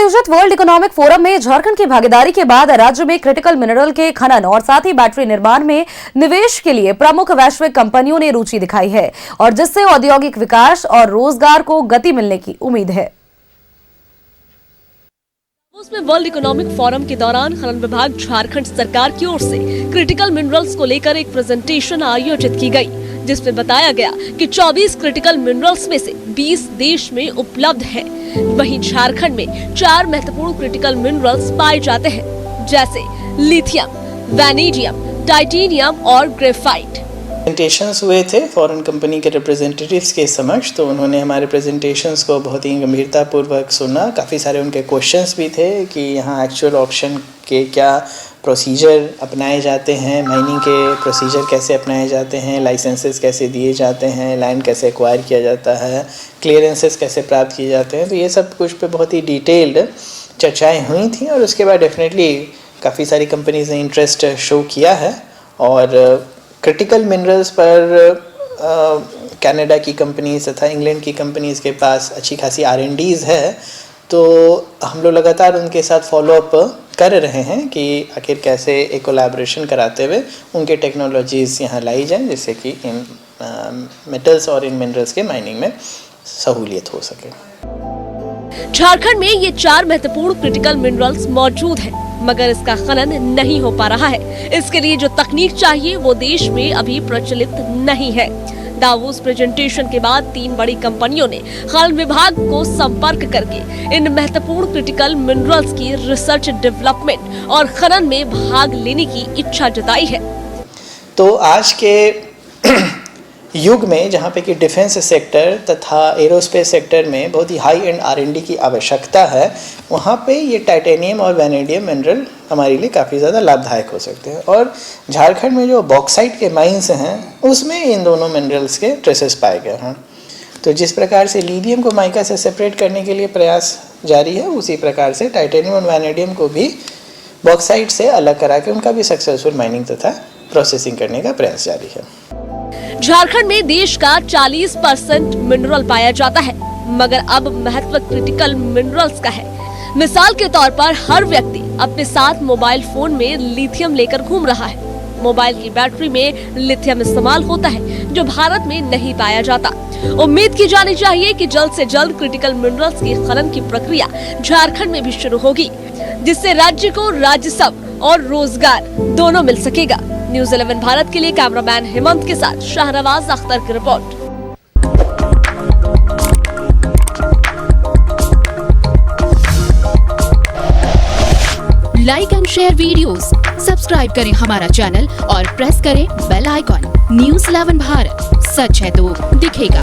आयोजित world economic forum में झारखंड की भागीदारी के बाद राज्य में क्रिटिकल मिनरल के खनन और साथ ही बैटरी निर्माण में निवेश के लिए प्रमुख वैश्विक कंपनियों ने रुचि दिखाई है और जिससे औद्योगिक विकास और रोजगार को गति मिलने की उम्मीद है। उसमें वर्ल्ड इकोनॉमिक फोरम के दौरान खनन विभाग झारखंड सरकार की ओर से क्रिटिकल मिनरल्स को लेकर एक प्रेजेंटेशन आयोजित की गई, जिसमें बताया गया कि 24 क्रिटिकल मिनरल्स में से 20 देश में उपलब्ध है। वहीं झारखंड में 4 महत्वपूर्ण क्रिटिकल मिनरल्स पाए जाते हैं, जैसे लिथियम, वैनेडियम, टाइटेनियम और ग्रेफाइट। प्रेजेंटेशंस हुए थे फॉरेन कंपनी के रिप्रेजेंटेटिव्स के समक्ष, तो उन्होंने हमारे प्रेजेंटेशंस को बहुत ही गंभीरतापूर्वक सुना। काफ़ी सारे उनके क्वेश्चंस भी थे कि यहाँ एक्चुअल ऑप्शन के क्या प्रोसीजर अपनाए जाते हैं, माइनिंग के प्रोसीजर कैसे अपनाए जाते हैं, लाइसेंसेस कैसे दिए जाते हैं, लैंड कैसे एक्वायर किया जाता है, क्लियरेंसेस कैसे प्राप्त किए जाते हैं। तो ये सब कुछ पे बहुत ही डिटेल्ड चर्चाएँ हुई थी और उसके बाद डेफिनेटली काफ़ी सारी कंपनीज ने इंटरेस्ट शो किया है और क्रिटिकल मिनरल्स पर कनाडा की कंपनीज तथा इंग्लैंड की कंपनीज़ के पास अच्छी खासी R&Ds है, तो हम लोग लगातार उनके साथ फॉलोअप कर रहे हैं कि आखिर कैसे एक कोलैबोरेशन कराते हुए उनके टेक्नोलॉजीज़ यहाँ लाई जाएं, जिससे कि इन मेटल्स और इन मिनरल्स के माइनिंग में सहूलियत हो सके। झारखंड में ये 4 महत्वपूर्ण क्रिटिकल मिनरल्स मौजूद हैं, मगर इसका खनन नहीं हो पा रहा है। इसके लिए जो तकनीक चाहिए वो देश में अभी प्रचलित नहीं है। दावोस प्रेजेंटेशन के बाद 3 बड़ी कंपनियों ने खनन विभाग को संपर्क करके इन महत्वपूर्ण क्रिटिकल मिनरल्स की रिसर्च, डेवलपमेंट और खनन में भाग लेने की इच्छा जताई है। तो आज के युग में जहाँ पे कि डिफेंस सेक्टर तथा एरोस्पेस सेक्टर में बहुत ही हाई एंड R&D की आवश्यकता है, वहाँ पे ये टाइटेनियम और वैनेडियम मिनरल हमारे लिए काफ़ी ज़्यादा लाभदायक हो सकते हैं। और झारखंड में जो बॉक्साइट के माइंस हैं उसमें इन दोनों मिनरल्स के ट्रेसेस पाए गए हैं। तो जिस प्रकार से लिथियम को माइका से सेपरेट करने के लिए प्रयास जारी है, उसी प्रकार से टाइटेनियम और वैनेडियम को भी बॉक्साइट से अलग करा के उनका भी सक्सेसफुल माइनिंग तथा प्रोसेसिंग करने का प्रयास जारी है। झारखंड में देश का 40% मिनरल पाया जाता है, मगर अब महत्व क्रिटिकल मिनरल्स का है। मिसाल के तौर पर हर व्यक्ति अपने साथ मोबाइल फोन में लिथियम लेकर घूम रहा है। मोबाइल की बैटरी में लिथियम इस्तेमाल होता है, जो भारत में नहीं पाया जाता। उम्मीद की जानी चाहिए कि जल्द से जल्द क्रिटिकल मिनरल्स की खनन की प्रक्रिया झारखंड में भी शुरू होगी, जिससे राज्य को राजस्व और रोजगार दोनों मिल सकेगा। न्यूज़ 11 भारत के लिए कैमरामैन हेमंत के साथ शाहनवाज अख्तर की report. Like and share videos, subscribe करें हमारा चैनल और प्रेस करें बेल आइकॉन। न्यूज़ 11 भारत, सच है तो दिखेगा।